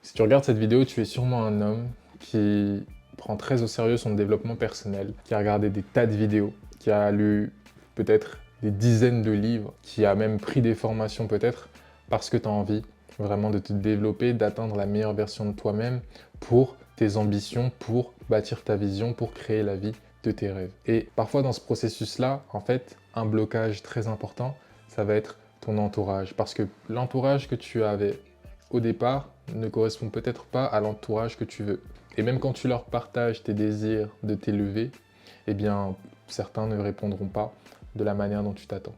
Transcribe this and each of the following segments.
Si tu regardes cette vidéo, tu es sûrement un homme qui prend très au sérieux son développement personnel, qui a regardé des tas de vidéos, qui a lu peut-être des dizaines de livres, qui a même pris des formations peut-être, parce que tu as envie vraiment de te développer, d'atteindre la meilleure version de toi-même pour tes ambitions, pour bâtir ta vision, pour créer la vie de tes rêves. Et parfois dans ce processus-là, en fait, un blocage très important, ça va être ton entourage. Parce que l'entourage que tu avais au départ ne correspond peut-être pas à l'entourage que tu veux. Et même quand tu leur partages tes désirs de t'élever, eh bien, certains ne répondront pas de la manière dont tu t'attends.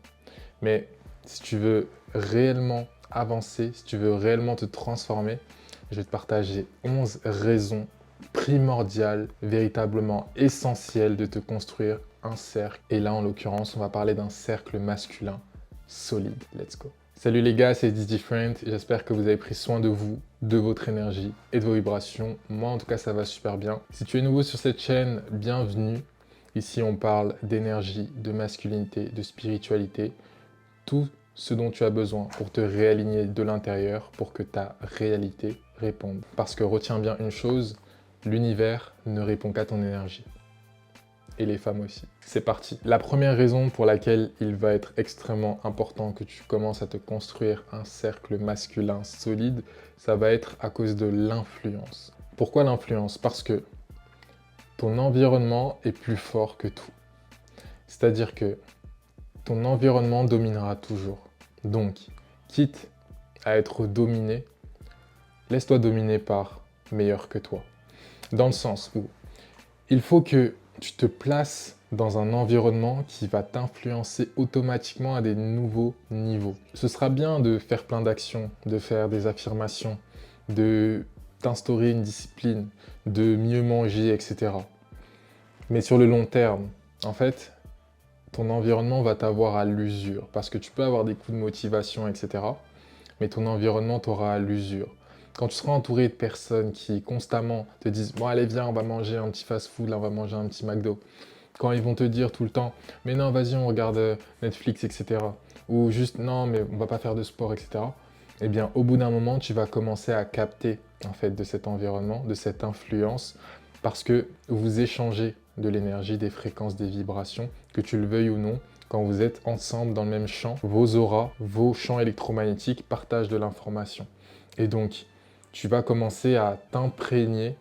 Mais si tu veux réellement avancer, si tu veux réellement te transformer, je vais te partager 11 raisons primordiales, véritablement essentielles de te construire un cercle. Et là, en l'occurrence, on va parler d'un cercle masculin solide. Let's go. Salut les gars, c'est This Different. J'espère que vous avez pris soin de vous, de votre énergie et de vos vibrations. Moi, en tout cas, ça va super bien. Si tu es nouveau sur cette chaîne, bienvenue. Ici, on parle d'énergie, de masculinité, de spiritualité, tout ce dont tu as besoin pour te réaligner de l'intérieur, pour que ta réalité réponde. Parce que retiens bien une chose, l'univers ne répond qu'à ton énergie. Et les femmes aussi. C'est parti. La première raison pour laquelle il va être extrêmement important que tu commences à te construire un cercle masculin solide, ça va être à cause de l'influence. Pourquoi l'influence? Parce que ton environnement est plus fort que tout. C'est-à-dire que ton environnement dominera toujours. Donc, quitte à être dominé, laisse-toi dominer par meilleur que toi. Dans le sens où il faut que tu te places dans un environnement qui va t'influencer automatiquement à des nouveaux niveaux. Ce sera bien de faire plein d'actions, de faire des affirmations, de t'instaurer une discipline, de mieux manger, etc. Mais sur le long terme, en fait, ton environnement va t'avoir à l'usure parce que tu peux avoir des coups de motivation, etc. Mais ton environnement t'aura à l'usure. Quand tu seras entouré de personnes qui constamment te disent « Bon allez viens, on va manger un petit fast-food, là on va manger un petit McDo », quand ils vont te dire tout le temps « Mais non, vas-y, on regarde Netflix, etc. » ou juste « Non, mais on va pas faire de sport, etc. » Eh bien, au bout d'un moment, tu vas commencer à capter en fait de cet environnement, de cette influence, parce que vous échangez de l'énergie, des fréquences, des vibrations, que tu le veuilles ou non. Quand vous êtes ensemble dans le même champ, vos auras, vos champs électromagnétiques partagent de l'information. Et donc, tu vas commencer à t'imprégner,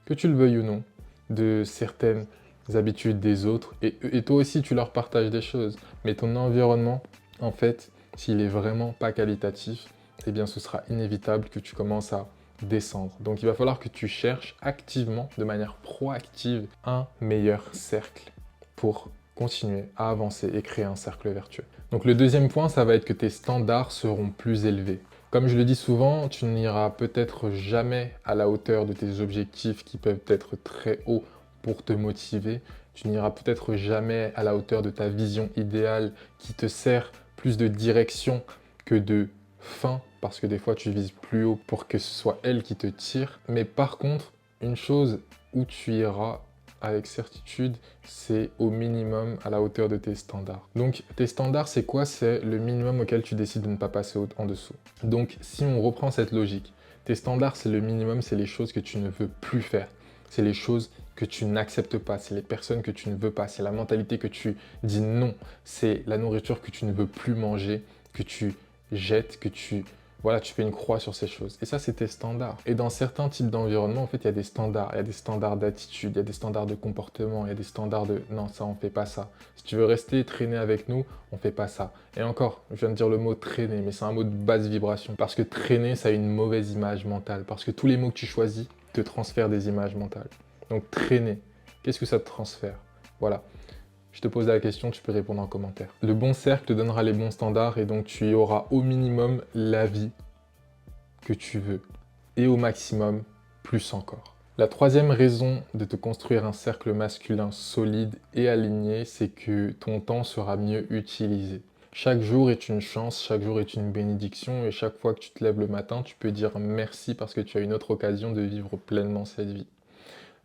que tu le veuilles ou non, de certaines habitudes des autres. Et toi aussi, tu leur partages des choses. Mais ton environnement, en fait, s'il est vraiment pas qualitatif, eh bien, ce sera inévitable que tu commences à descendre. Donc, il va falloir que tu cherches activement, de manière proactive, un meilleur cercle pour continuer à avancer et créer un cercle vertueux. Donc le deuxième point, ça va être que tes standards seront plus élevés. Comme je le dis souvent, tu n'iras peut-être jamais à la hauteur de tes objectifs qui peuvent être très hauts pour te motiver. Tu n'iras peut-être jamais à la hauteur de ta vision idéale qui te sert plus de direction que de fin, parce que des fois tu vises plus haut pour que ce soit elle qui te tire. Mais par contre, une chose où tu iras avec certitude, c'est au minimum à la hauteur de tes standards. Donc tes standards, c'est quoi? C'est le minimum auquel tu décides de ne pas passer en dessous. Donc si on reprend cette logique, tes standards, c'est le minimum, c'est les choses que tu ne veux plus faire. C'est les choses que tu n'acceptes pas, c'est les personnes que tu ne veux pas, c'est la mentalité que tu dis non, c'est la nourriture que tu ne veux plus manger, que tu jettes, que tu... Voilà, tu fais une croix sur ces choses. Et ça, c'est tes standards. Et dans certains types d'environnements, en fait, il y a des standards. Il y a des standards d'attitude, il y a des standards de comportement, il y a des standards de « non, ça, on fait pas ça ». Si tu veux rester traîner avec nous, on fait pas ça. Et encore, je viens de dire le mot « traîner », mais c'est un mot de basse vibration. Parce que traîner, ça a une mauvaise image mentale. Parce que tous les mots que tu choisis te transfèrent des images mentales. Donc traîner, qu'est-ce que ça te transfère? Voilà. Je te pose la question, tu peux répondre en commentaire. Le bon cercle te donnera les bons standards et donc tu y auras au minimum la vie que tu veux et au maximum plus encore. La troisième raison de te construire un cercle masculin solide et aligné, c'est que ton temps sera mieux utilisé. Chaque jour est une chance, chaque jour est une bénédiction et chaque fois que tu te lèves le matin, tu peux dire merci parce que tu as une autre occasion de vivre pleinement cette vie.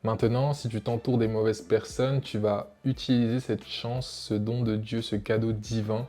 Maintenant, si tu t'entoures des mauvaises personnes, tu vas utiliser cette chance, ce don de Dieu, ce cadeau divin,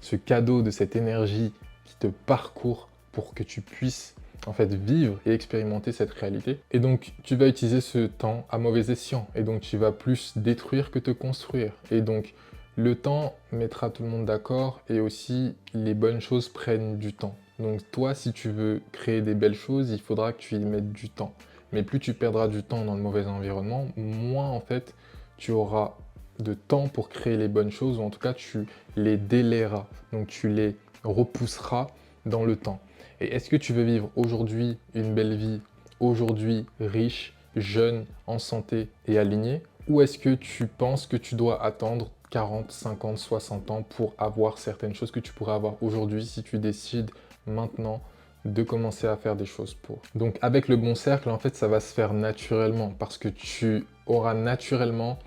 ce cadeau de cette énergie qui te parcourt pour que tu puisses en fait vivre et expérimenter cette réalité. Et donc tu vas utiliser ce temps à mauvais escient et donc tu vas plus détruire que te construire. Et donc le temps mettra tout le monde d'accord et aussi les bonnes choses prennent du temps. Donc toi, si tu veux créer des belles choses, il faudra que tu y mettes du temps. Mais plus tu perdras du temps dans le mauvais environnement, moins en fait tu auras de temps pour créer les bonnes choses, ou en tout cas tu les délaieras. Donc tu les repousseras dans le temps. Et est-ce que tu veux vivre aujourd'hui une belle vie, aujourd'hui riche, jeune, en santé et aligné? Ou est-ce que tu penses que tu dois attendre 40, 50, 60 ans pour avoir certaines choses que tu pourrais avoir aujourd'hui si tu décides maintenant de commencer à faire des choses pour. Donc avec le bon cercle, en fait, ça va se faire naturellement parce que tu auras naturellement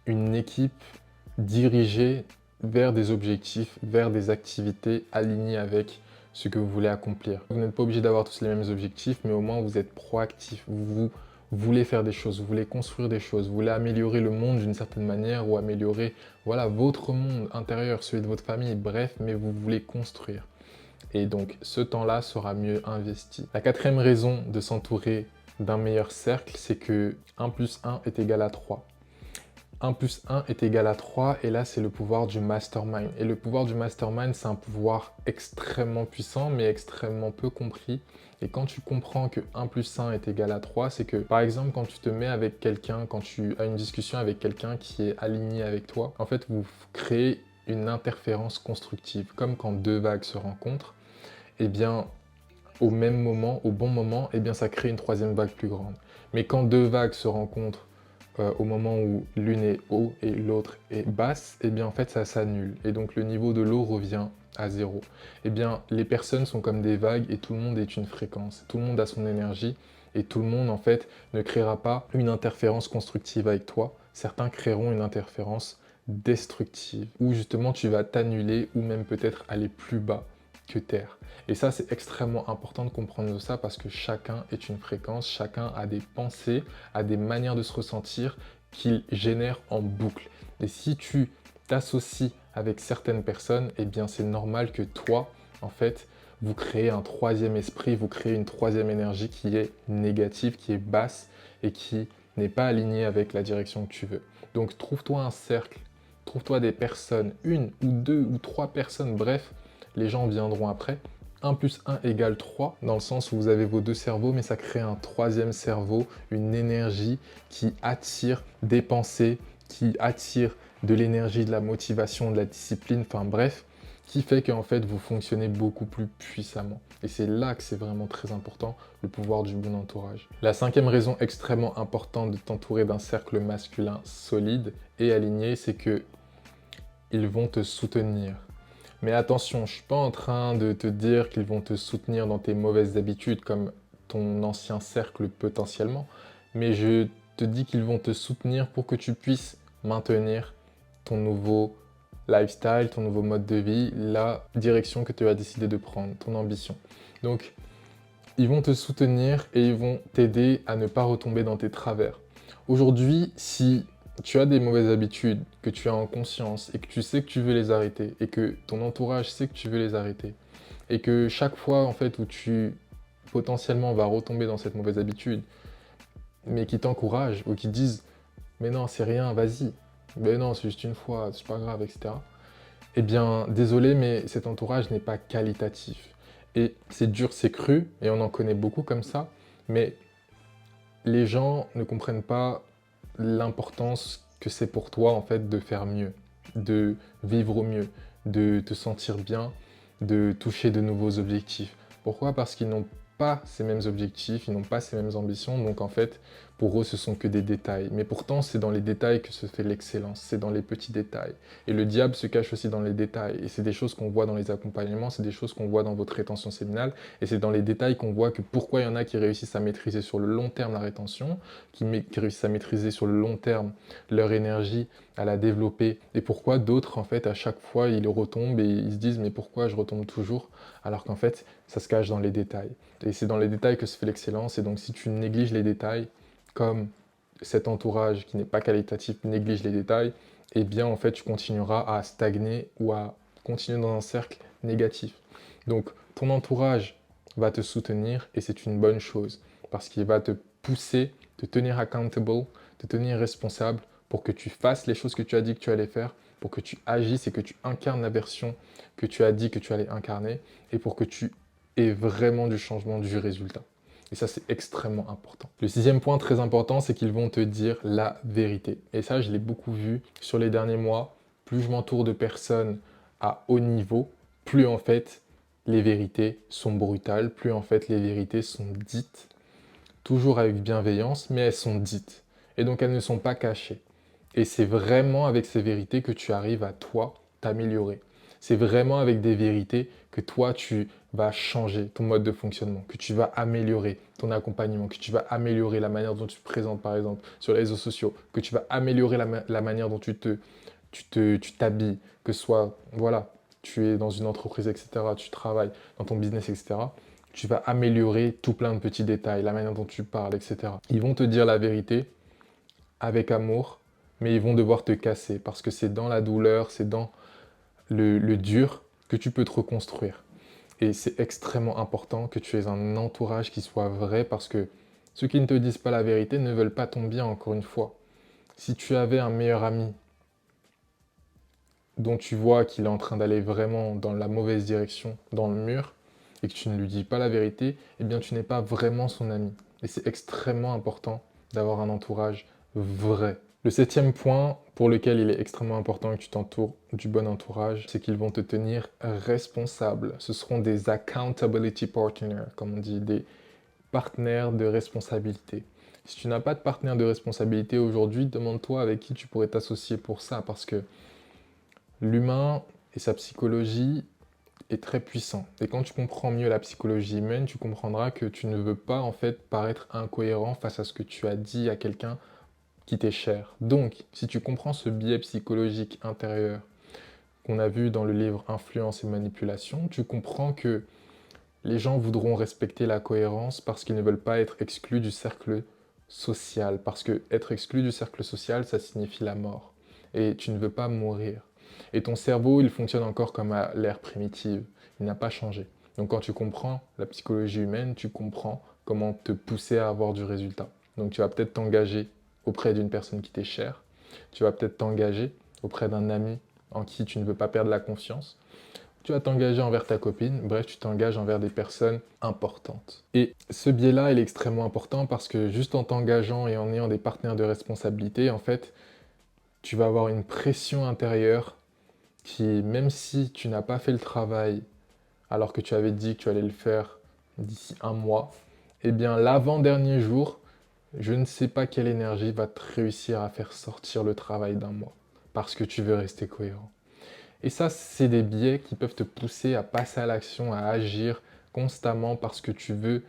une équipe dirigée vers des objectifs, vers des activités alignées avec ce que vous voulez accomplir. Vous n'êtes pas obligé d'avoir tous les mêmes objectifs, mais au moins vous êtes proactif. Vous voulez faire des choses, vous voulez construire des choses, vous voulez améliorer le monde d'une certaine manière ou améliorer voilà, votre monde intérieur, celui de votre famille, bref, mais vous voulez construire. Et donc, ce temps-là sera mieux investi. La quatrième raison de s'entourer d'un meilleur cercle, c'est que 1 plus 1 est égal à 3. 1 plus 1 est égal à 3, et là, c'est le pouvoir du mastermind. Et le pouvoir du mastermind, c'est un pouvoir extrêmement puissant, mais extrêmement peu compris. Et quand tu comprends que 1 plus 1 est égal à 3, c'est que, par exemple, quand tu te mets avec quelqu'un, quand tu as une discussion avec quelqu'un qui est aligné avec toi, en fait, vous créez une interférence constructive. Comme quand deux vagues se rencontrent, eh bien, au même moment, au bon moment, eh bien, ça crée une troisième vague plus grande. Mais quand deux vagues se rencontrent au moment où l'une est haut et l'autre est basse, eh bien, en fait, ça s'annule. Et donc, le niveau de l'eau revient à zéro. Eh bien, les personnes sont comme des vagues et tout le monde est une fréquence. Tout le monde a son énergie et tout le monde, en fait, ne créera pas une interférence constructive avec toi. Certains créeront une interférence destructive où justement tu vas t'annuler ou même peut-être aller plus bas que terre. Et ça, c'est extrêmement important de comprendre ça parce que chacun est une fréquence, chacun a des pensées, a des manières de se ressentir qu'il génère en boucle. Et si tu t'associes avec certaines personnes, eh bien c'est normal que toi, en fait, vous créez un troisième esprit, vous créez une troisième énergie qui est négative, qui est basse et qui n'est pas alignée avec la direction que tu veux. Donc trouve-toi un cercle, trouve-toi des personnes, une ou deux ou trois personnes, bref, les gens viendront après. 1 plus 1 égale 3, dans le sens où vous avez vos deux cerveaux, mais ça crée un troisième cerveau, une énergie qui attire des pensées, qui attire de l'énergie, de la motivation, de la discipline, enfin bref, qui fait qu'en fait vous fonctionnez beaucoup plus puissamment. Et c'est là que c'est vraiment très important, le pouvoir du bon entourage. La cinquième raison extrêmement importante de t'entourer d'un cercle masculin solide et aligné, c'est que ils vont te soutenir. Mais attention, je ne suis pas en train de te dire qu'ils vont te soutenir dans tes mauvaises habitudes comme ton ancien cercle potentiellement, mais je te dis qu'ils vont te soutenir pour que tu puisses maintenir ton nouveau lifestyle, ton nouveau mode de vie, la direction que tu as décidé de prendre, ton ambition. Donc, ils vont te soutenir et ils vont t'aider à ne pas retomber dans tes travers. Aujourd'hui, si tu as des mauvaises habitudes, que tu as en conscience et que tu sais que tu veux les arrêter et que ton entourage sait que tu veux les arrêter et que chaque fois en fait où tu potentiellement vas retomber dans cette mauvaise habitude, mais qui t'encouragent ou qui disent mais non c'est rien, vas-y, mais non c'est juste une fois, c'est pas grave, etc. Eh bien désolé mais cet entourage n'est pas qualitatif. Et c'est dur, c'est cru, et on en connaît beaucoup comme ça, mais les gens ne comprennent pas l'importance que c'est pour toi en fait de faire mieux, de vivre au mieux, de te sentir bien, de toucher de nouveaux objectifs. Pourquoi? Parce qu'ils n'ont pas ces mêmes objectifs, ils n'ont pas ces mêmes ambitions, donc en fait, pour eux, ce sont que des détails. Mais pourtant, c'est dans les détails que se fait l'excellence, c'est dans les petits détails. Et le diable se cache aussi dans les détails, et c'est des choses qu'on voit dans les accompagnements, c'est des choses qu'on voit dans votre rétention séminale, et c'est dans les détails qu'on voit que pourquoi il y en a qui réussissent à maîtriser sur le long terme la rétention, qui réussissent à maîtriser sur le long terme leur énergie, à la développer, et pourquoi d'autres, en fait, à chaque fois, ils retombent et ils se disent mais pourquoi je retombe toujours, alors qu'en fait, ça se cache dans les détails. Et c'est dans les détails que se fait l'excellence, et donc si tu négliges les détails, comme cet entourage qui n'est pas qualitatif néglige les détails, eh bien en fait tu continueras à stagner ou à continuer dans un cercle négatif. Donc ton entourage va te soutenir et c'est une bonne chose parce qu'il va te pousser, te tenir accountable, te tenir responsable pour que tu fasses les choses que tu as dit que tu allais faire, pour que tu agisses et que tu incarnes la version que tu as dit que tu allais incarner et pour que tu aies vraiment du changement du résultat. Et ça, c'est extrêmement important. Le sixième point très important, c'est qu'ils vont te dire la vérité. Et ça, je l'ai beaucoup vu sur les derniers mois. Plus je m'entoure de personnes à haut niveau, plus en fait, les vérités sont brutales, plus en fait, les vérités sont dites, toujours avec bienveillance, mais elles sont dites. Et donc, elles ne sont pas cachées. Et c'est vraiment avec ces vérités que tu arrives à toi t'améliorer. C'est vraiment avec des vérités que toi tu vas changer ton mode de fonctionnement, que tu vas améliorer ton accompagnement, que tu vas améliorer la manière dont tu te présentes par exemple sur les réseaux sociaux, que tu vas améliorer la manière dont tu t'habilles, que ce soit, voilà, tu es dans une entreprise, etc., tu travailles dans ton business, etc., tu vas améliorer tout plein de petits détails, la manière dont tu parles, etc. Ils vont te dire la vérité avec amour, mais ils vont devoir te casser parce que c'est dans la douleur, c'est dans le dur que tu peux te reconstruire. Et c'est extrêmement important que tu aies un entourage qui soit vrai parce que ceux qui ne te disent pas la vérité ne veulent pas ton bien, encore une fois. Si tu avais un meilleur ami dont tu vois qu'il est en train d'aller vraiment dans la mauvaise direction, dans le mur, et que tu ne lui dis pas la vérité, eh bien tu n'es pas vraiment son ami. Et c'est extrêmement important d'avoir un entourage vrai. Le septième point pour lequel il est extrêmement important que tu t'entoures du bon entourage, c'est qu'ils vont te tenir responsable. Ce seront des accountability partners, comme on dit, des partenaires de responsabilité. Si tu n'as pas de partenaire de responsabilité aujourd'hui, demande-toi avec qui tu pourrais t'associer pour ça, parce que l'humain et sa psychologie est très puissant. Et quand tu comprends mieux la psychologie humaine, tu comprendras que tu ne veux pas en fait paraître incohérent face à ce que tu as dit à quelqu'un qui t'est cher. Donc, si tu comprends ce biais psychologique intérieur qu'on a vu dans le livre Influence et manipulation, tu comprends que les gens voudront respecter la cohérence parce qu'ils ne veulent pas être exclus du cercle social. Parce que être exclu du cercle social, ça signifie la mort. Et tu ne veux pas mourir. Et ton cerveau, il fonctionne encore comme à l'ère primitive. Il n'a pas changé. Donc quand tu comprends la psychologie humaine, tu comprends comment te pousser à avoir du résultat. Donc tu vas peut-être t'engager auprès d'une personne qui t'est chère. Tu vas peut-être t'engager auprès d'un ami en qui tu ne veux pas perdre la confiance. Tu vas t'engager envers ta copine, bref, tu t'engages envers des personnes importantes. Et ce biais-là, il est extrêmement important parce que juste en t'engageant et en ayant des partenaires de responsabilité, en fait, tu vas avoir une pression intérieure qui, même si tu n'as pas fait le travail alors que tu avais dit que tu allais le faire d'ici un mois, eh bien l'avant-dernier jour, je ne sais pas quelle énergie va te réussir à faire sortir le travail d'un mois parce que tu veux rester cohérent. Et ça, c'est des biais qui peuvent te pousser à passer à l'action, à agir constamment parce que tu veux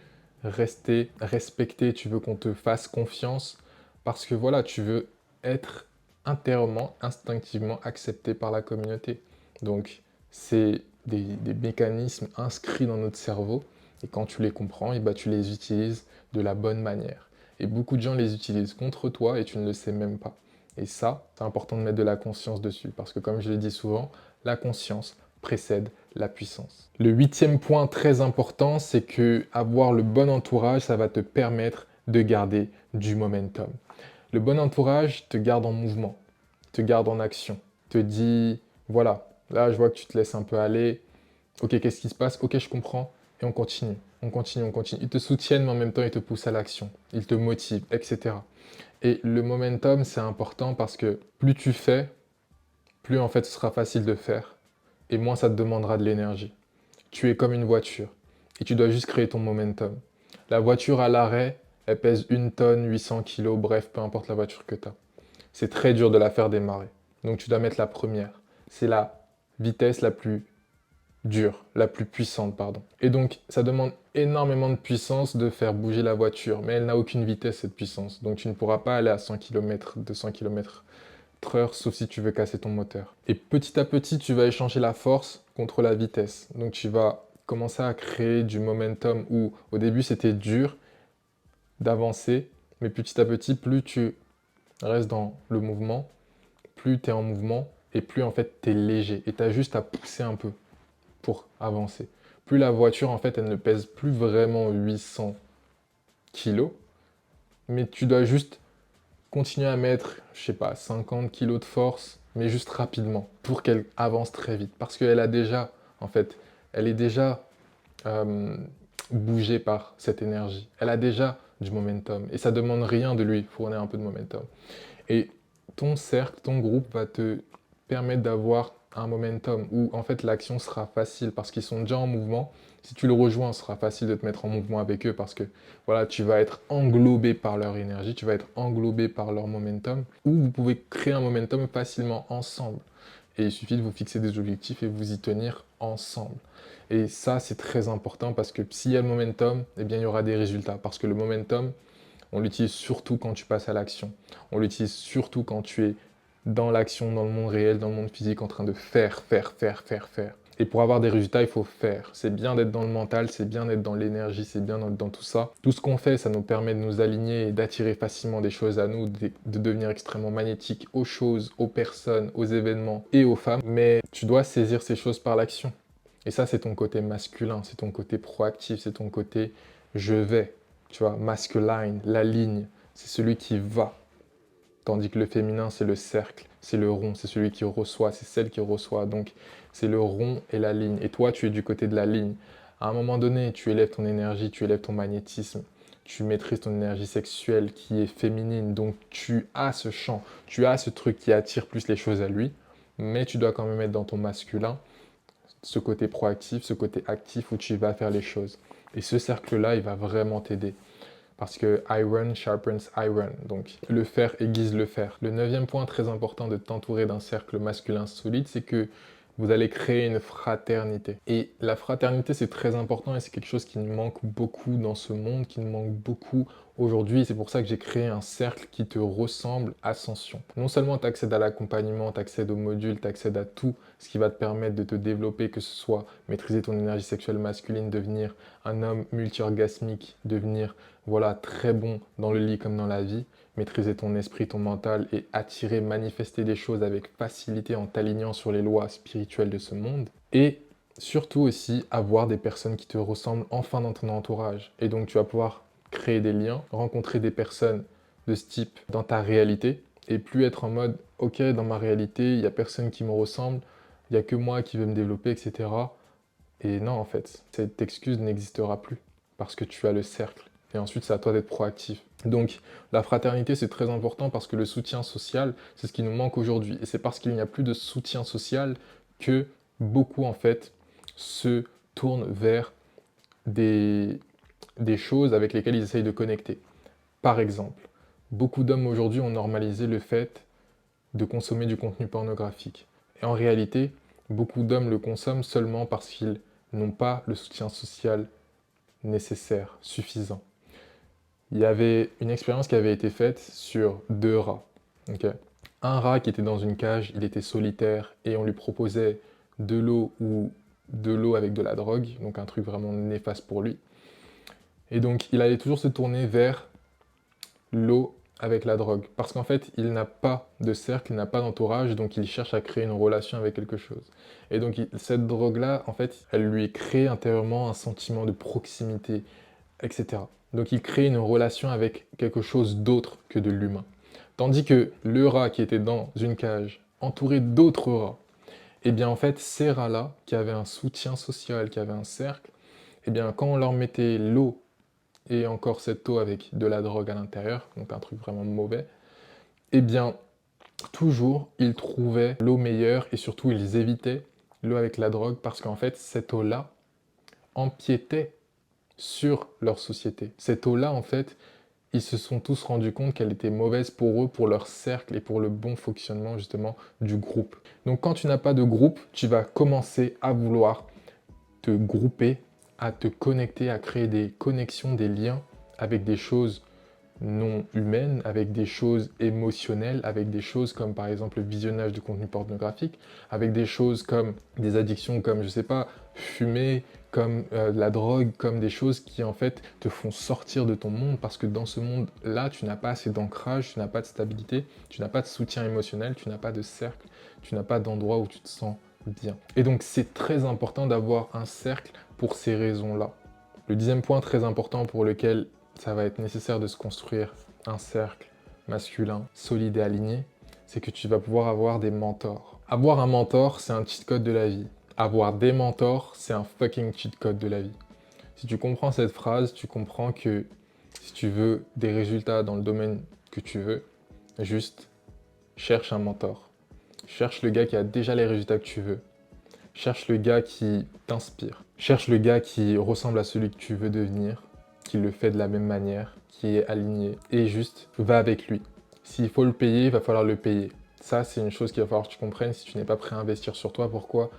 rester respecté, tu veux qu'on te fasse confiance, parce que voilà, tu veux être intérieurement, instinctivement accepté par la communauté. Donc, c'est des mécanismes inscrits dans notre cerveau, et quand tu les comprends, et ben, tu les utilises de la bonne manière. Et beaucoup de gens les utilisent contre toi et tu ne le sais même pas. Et ça, c'est important de mettre de la conscience dessus, parce que comme je l'ai dit souvent, la conscience précède la puissance. Le huitième point très important, c'est que avoir le bon entourage, ça va te permettre de garder du momentum. Le bon entourage te garde en mouvement, te garde en action, te dit, voilà, là je vois que tu te laisses un peu aller, ok, qu'est-ce qui se passe? Ok, je comprends, et on continue, on continue, on continue. Ils te soutiennent, mais en même temps, ils te poussent à l'action, ils te motivent, etc. Et le momentum, c'est important parce que plus tu fais, plus en fait ce sera facile de faire et moins ça te demandera de l'énergie. Tu es comme une voiture et tu dois juste créer ton momentum. La voiture à l'arrêt, elle pèse 1 tonne, 800 kilos, bref, peu importe la voiture que tu as. C'est très dur de la faire démarrer. Donc tu dois mettre la première. C'est la vitesse la plus dure, la plus puissante, pardon. Et donc ça demande énormément de puissance de faire bouger la voiture, mais elle n'a aucune vitesse cette puissance. Donc tu ne pourras pas aller à 100 km, 200 km/h, sauf si tu veux casser ton moteur. Et petit à petit, tu vas échanger la force contre la vitesse. Donc tu vas commencer à créer du momentum où au début c'était dur d'avancer, mais petit à petit, plus tu restes dans le mouvement, plus tu es en mouvement et plus en fait tu es léger. Et tu as juste à pousser un peu pour avancer. plus la voiture, en fait, elle ne pèse plus vraiment 800 kilos, mais tu dois juste continuer à mettre, je sais pas, 50 kilos de force, mais juste rapidement, pour qu'elle avance très vite. Parce qu'elle a déjà, en fait, elle est déjà euh, bougée par cette énergie. Elle a déjà du momentum. Et ça demande rien de lui fournir un peu de momentum. Et ton cercle, ton groupe va te permettre d'avoir un momentum où en fait l'action sera facile parce qu'ils sont déjà en mouvement. Si tu le rejoins, ce sera facile de te mettre en mouvement avec eux parce que voilà, tu vas être englobé par leur énergie, tu vas être englobé par leur momentum, ou vous pouvez créer un momentum facilement ensemble. Et il suffit de vous fixer des objectifs et vous y tenir ensemble. Et ça, c'est très important parce que s'il y a le momentum, eh bien, il y aura des résultats. Parce que le momentum, on l'utilise surtout quand tu passes à l'action. On l'utilise surtout quand tu es dans l'action, dans le monde réel, dans le monde physique, en train de faire. Et pour avoir des résultats, il faut faire. C'est bien d'être dans le mental, c'est bien d'être dans l'énergie, c'est bien d'être dans tout ça. Tout ce qu'on fait, ça nous permet de nous aligner et d'attirer facilement des choses à nous, de devenir extrêmement magnétique aux choses, aux personnes, aux événements et aux femmes. Mais tu dois saisir ces choses par l'action. Et ça, c'est ton côté masculin, c'est ton côté proactif, c'est ton côté je vais. Tu vois, masculine, la ligne, c'est celui qui va. Tandis que le féminin, c'est le cercle, c'est le rond, c'est celui qui reçoit, c'est celle qui reçoit. Donc, c'est le rond et la ligne. Et toi, tu es du côté de la ligne. À un moment donné, tu élèves ton énergie, tu élèves ton magnétisme, tu maîtrises ton énergie sexuelle qui est féminine. Donc, tu as ce champ, tu as ce truc qui attire plus les choses à lui, mais tu dois quand même être dans ton masculin, ce côté proactif, ce côté actif où tu vas faire les choses. Et ce cercle-là, il va vraiment t'aider. Parce que iron sharpens iron, donc le fer aiguise le fer. Le neuvième point très important de t'entourer d'un cercle masculin solide, c'est que vous allez créer une fraternité. Et la fraternité, c'est très important et c'est quelque chose qui nous manque beaucoup dans ce monde, qui nous manque beaucoup aujourd'hui. C'est pour ça que j'ai créé un cercle qui te ressemble, Ascension. Non seulement tu accèdes à l'accompagnement, tu accèdes aux modules, tu accèdes à tout ce qui va te permettre de te développer, que ce soit maîtriser ton énergie sexuelle masculine, devenir un homme multi-orgasmique, devenir voilà, très bon dans le lit comme dans la vie, maîtriser ton esprit, ton mental et attirer, manifester des choses avec facilité en t'alignant sur les lois spirituelles de ce monde. Et surtout aussi avoir des personnes qui te ressemblent enfin dans ton entourage. Et donc tu vas pouvoir créer des liens, rencontrer des personnes de ce type dans ta réalité et plus être en mode ok, dans ma réalité, il n'y a personne qui me ressemble, il n'y a que moi qui veux me développer, etc. Et non, en fait, cette excuse n'existera plus parce que tu as le cercle. Et ensuite, c'est à toi d'être proactif. Donc, la fraternité, c'est très important parce que le soutien social, c'est ce qui nous manque aujourd'hui. Et c'est parce qu'il n'y a plus de soutien social que beaucoup, en fait, se tournent vers des choses avec lesquelles ils essayent de connecter. Par exemple, beaucoup d'hommes aujourd'hui ont normalisé le fait de consommer du contenu pornographique. Et en réalité, beaucoup d'hommes le consomment seulement parce qu'ils n'ont pas le soutien social nécessaire, suffisant. Il y avait une expérience qui avait été faite sur deux rats. Okay. Un rat qui était dans une cage, il était solitaire et on lui proposait de l'eau ou de l'eau avec de la drogue, donc un truc vraiment néfaste pour lui. Et donc il allait toujours se tourner vers l'eau avec la drogue. Parce qu'en fait, il n'a pas de cercle, il n'a pas d'entourage, donc il cherche à créer une relation avec quelque chose. Et donc cette drogue-là, en fait, elle lui crée intérieurement un sentiment de proximité, etc. Donc il crée une relation avec quelque chose d'autre que de l'humain. Tandis que le rat qui était dans une cage, entouré d'autres rats, eh bien en fait, ces rats-là, qui avaient un soutien social, qui avaient un cercle, eh bien quand on leur mettait l'eau et encore cette eau avec de la drogue à l'intérieur, donc un truc vraiment mauvais, eh bien, toujours, ils trouvaient l'eau meilleure et surtout, ils évitaient l'eau avec la drogue parce qu'en fait, cette eau-là empiétait sur leur société. Cette eau-là, en fait, ils se sont tous rendus compte qu'elle était mauvaise pour eux, pour leur cercle et pour le bon fonctionnement justement du groupe. Donc quand tu n'as pas de groupe, tu vas commencer à vouloir te grouper, à te connecter, à créer des connexions, des liens avec des choses non humaines, avec des choses émotionnelles, avec des choses comme par exemple le visionnage de contenu pornographique, avec des choses comme des addictions comme, je sais pas, fumer, comme la drogue, comme des choses qui en fait te font sortir de ton monde parce que dans ce monde-là, tu n'as pas assez d'ancrage, tu n'as pas de stabilité, tu n'as pas de soutien émotionnel, tu n'as pas de cercle, tu n'as pas d'endroit où tu te sens bien. Et donc c'est très important d'avoir un cercle pour ces raisons-là. Le 10e point très important pour lequel ça va être nécessaire de se construire un cercle masculin solide et aligné, c'est que tu vas pouvoir avoir des mentors. Avoir un mentor, c'est un cheat code de la vie. Avoir des mentors, c'est un fucking cheat code de la vie. Si tu comprends cette phrase, tu comprends que si tu veux des résultats dans le domaine que tu veux, juste cherche un mentor. Cherche le gars qui a déjà les résultats que tu veux. Cherche le gars qui t'inspire. Cherche le gars qui ressemble à celui que tu veux devenir, qui le fait de la même manière, qui est aligné. Et juste, va avec lui. S'il faut le payer, il va falloir le payer. Ça, c'est une chose qu'il va falloir que tu comprennes. Si tu n'es pas prêt à investir sur toi, pourquoi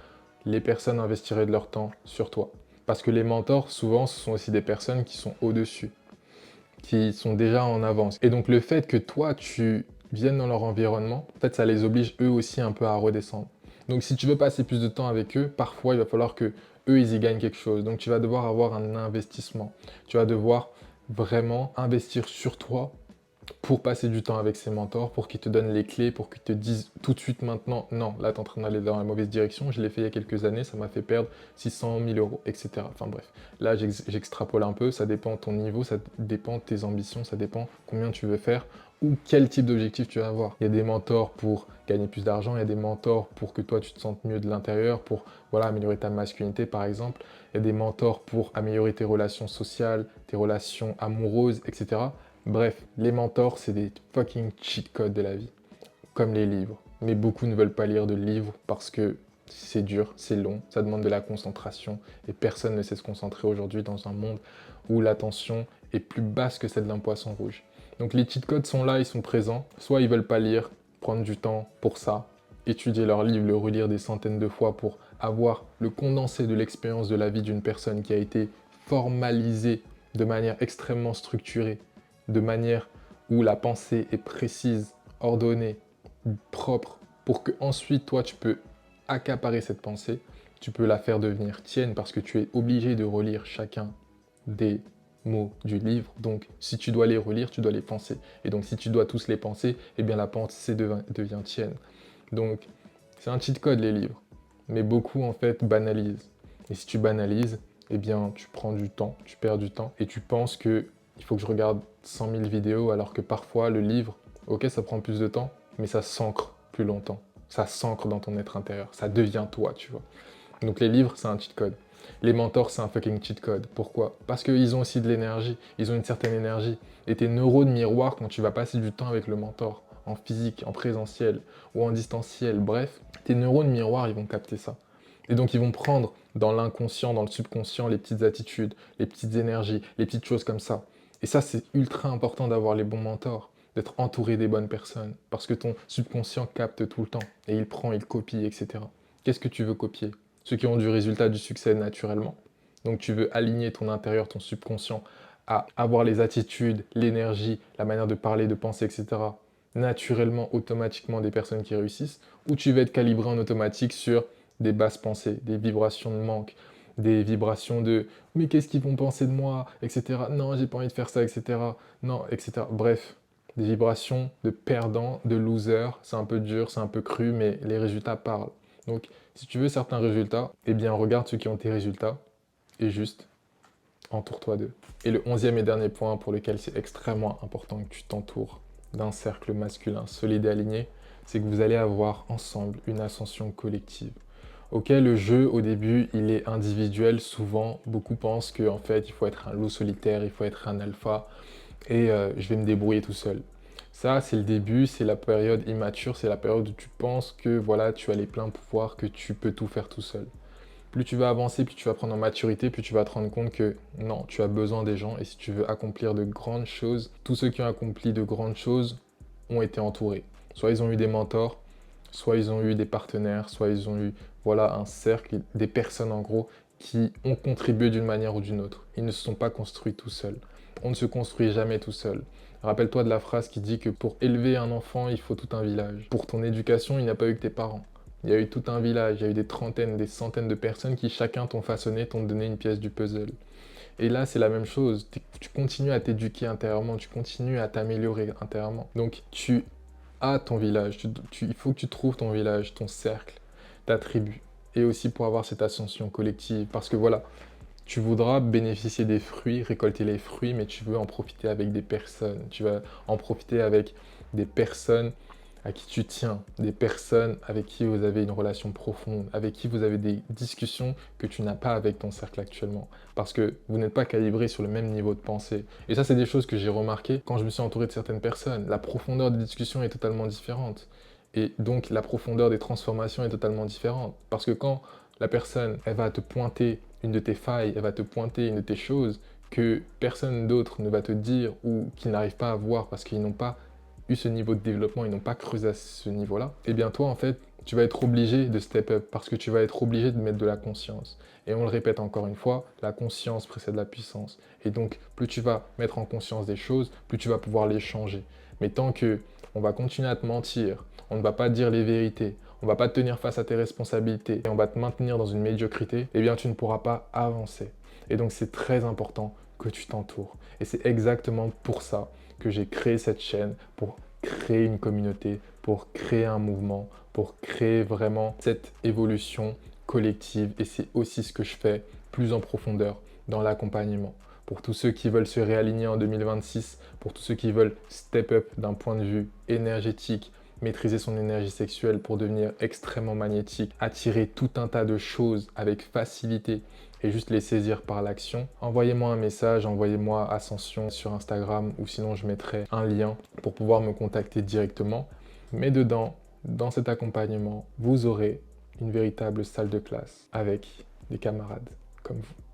les personnes investiraient de leur temps sur toi? Parce que les mentors, souvent, ce sont aussi des personnes qui sont au-dessus, qui sont déjà en avance. Et donc, le fait que toi, tu viennes dans leur environnement, en fait, ça les oblige eux aussi un peu à redescendre. Donc, si tu veux passer plus de temps avec eux, parfois, il va falloir que eux, ils y gagnent quelque chose. Donc, tu vas devoir avoir un investissement. Tu vas devoir vraiment investir sur toi pour passer du temps avec ses mentors, pour qu'ils te donnent les clés, pour qu'ils te disent tout de suite maintenant, non, là, tu es en train d'aller dans la mauvaise direction, je l'ai fait il y a quelques années, ça m'a fait perdre 600 000 euros, etc. Enfin bref, là, j'extrapole un peu, ça dépend de ton niveau, ça dépend de tes ambitions, ça dépend combien tu veux faire ou quel type d'objectif tu vas avoir. Il y a des mentors pour gagner plus d'argent, il y a des mentors pour que toi, tu te sentes mieux de l'intérieur, pour voilà, améliorer ta masculinité, par exemple. Il y a des mentors pour améliorer tes relations sociales, tes relations amoureuses, etc. Bref, les mentors, c'est des fucking cheat codes de la vie, comme les livres. Mais beaucoup ne veulent pas lire de livres parce que c'est dur, c'est long, ça demande de la concentration et personne ne sait se concentrer aujourd'hui dans un monde où l'attention est plus basse que celle d'un poisson rouge. Donc les cheat codes sont là, ils sont présents. Soit ils veulent pas lire, prendre du temps pour ça, étudier leur livre, le relire des centaines de fois pour avoir le condensé de l'expérience de la vie d'une personne qui a été formalisée de manière extrêmement structurée, de manière où la pensée est précise, ordonnée, propre, pour que ensuite toi tu peux accaparer cette pensée, tu peux la faire devenir tienne parce que tu es obligé de relire chacun des mots du livre. Donc si tu dois les relire, tu dois les penser. Et donc si tu dois tous les penser, eh bien la pensée devient tienne. Donc c'est un cheat code les livres. Mais beaucoup en fait banalisent. Et si tu banalises, eh bien tu prends du temps, tu perds du temps et tu penses que il faut que je regarde 100 000 vidéos alors que parfois le livre, ok ça prend plus de temps, mais ça s'ancre plus longtemps. Ça s'ancre dans ton être intérieur, ça devient toi, tu vois. Donc les livres, c'est un cheat code. Les mentors, c'est un fucking cheat code. Pourquoi? Parce qu'ils ont aussi de l'énergie, ils ont une certaine énergie. Et tes neurones miroirs, quand tu vas passer du temps avec le mentor, en physique, en présentiel ou en distanciel, bref, tes neurones miroirs, ils vont capter ça. Et donc ils vont prendre dans l'inconscient, dans le subconscient, les petites attitudes, les petites énergies, les petites choses comme ça. Et ça, c'est ultra important d'avoir les bons mentors, d'être entouré des bonnes personnes, parce que ton subconscient capte tout le temps, et il prend, il copie, etc. Qu'est-ce que tu veux copier? Ceux qui ont du résultat, du succès naturellement. Donc tu veux aligner ton intérieur, ton subconscient, à avoir les attitudes, l'énergie, la manière de parler, de penser, etc. naturellement, automatiquement des personnes qui réussissent, ou tu veux être calibré en automatique sur des basses pensées, des vibrations de manque, des vibrations de mais qu'est-ce qu'ils vont penser de moi, etc. Non, j'ai pas envie de faire ça, etc. Non, etc. Bref, des vibrations de perdant, de loser. C'est un peu dur, c'est un peu cru, mais les résultats parlent. Donc, si tu veux certains résultats, eh bien, regarde ceux qui ont tes résultats et juste entoure-toi d'eux. Et le 11e et dernier point pour lequel c'est extrêmement important que tu t'entoures d'un cercle masculin solide et aligné, c'est que vous allez avoir ensemble une ascension collective. Ok, le jeu au début il est individuel, souvent beaucoup pensent qu'en fait il faut être un loup solitaire, il faut être un alpha et je vais me débrouiller tout seul. Ça c'est le début, c'est la période immature, c'est la période où tu penses que voilà tu as les pleins pouvoirs, que tu peux tout faire tout seul. Plus tu vas avancer, plus tu vas prendre en maturité, plus tu vas te rendre compte que non, tu as besoin des gens et si tu veux accomplir de grandes choses, tous ceux qui ont accompli de grandes choses ont été entourés. Soit ils ont eu des mentors, soit ils ont eu des partenaires, soit ils ont eu voilà, un cercle, des personnes en gros qui ont contribué d'une manière ou d'une autre. Ils ne se sont pas construits tout seuls. On ne se construit jamais tout seul. Rappelle-toi de la phrase qui dit que pour élever un enfant, il faut tout un village. Pour ton éducation, il n'y a pas eu que tes parents. Il y a eu tout un village, il y a eu des trentaines, des centaines de personnes qui chacun t'ont façonné, t'ont donné une pièce du puzzle. Et là, c'est la même chose. Tu continues à t'éduquer intérieurement, tu continues à t'améliorer intérieurement. Donc, tu as ton village. Il faut que tu trouves ton village, ton cercle, ta tribu. Et aussi pour avoir cette ascension collective. Parce que voilà, Tu voudras bénéficier des fruits, récolter les fruits, mais tu veux en profiter avec des personnes. Tu vas en profiter avec des personnes à qui tu tiens, des personnes avec qui vous avez une relation profonde, avec qui vous avez des discussions que tu n'as pas avec ton cercle actuellement. Parce que vous n'êtes pas calibré sur le même niveau de pensée. Et ça, c'est des choses que j'ai remarquées quand je me suis entouré de certaines personnes. La profondeur des discussions est totalement différente. Et donc, la profondeur des transformations est totalement différente. Parce que quand la personne, elle va te pointer une de tes failles, elle va te pointer une de tes choses que personne d'autre ne va te dire ou qu'ils n'arrivent pas à voir parce qu'ils n'ont pas eu ce niveau de développement, ils n'ont pas creusé à ce niveau-là, et bien toi, en fait, tu vas être obligé de step up parce que tu vas être obligé de mettre de la conscience. Et on le répète encore une fois, la conscience précède la puissance. Et donc, plus tu vas mettre en conscience des choses, plus tu vas pouvoir les changer. Mais tant que on va continuer à te mentir, on ne va pas dire les vérités, on ne va pas te tenir face à tes responsabilités et on va te maintenir dans une médiocrité, eh bien tu ne pourras pas avancer. Et donc c'est très important que tu t'entoures. Et c'est exactement pour ça que j'ai créé cette chaîne, pour créer une communauté, pour créer un mouvement, pour créer vraiment cette évolution collective. Et c'est aussi ce que je fais plus en profondeur dans l'accompagnement. Pour tous ceux qui veulent se réaligner en 2026, pour tous ceux qui veulent step up d'un point de vue énergétique, maîtriser son énergie sexuelle pour devenir extrêmement magnétique, attirer tout un tas de choses avec facilité et juste les saisir par l'action, envoyez-moi un message, envoyez-moi Ascension sur Instagram ou sinon je mettrai un lien pour pouvoir me contacter directement. Mais dedans, dans cet accompagnement, vous aurez une véritable salle de classe avec des camarades comme vous.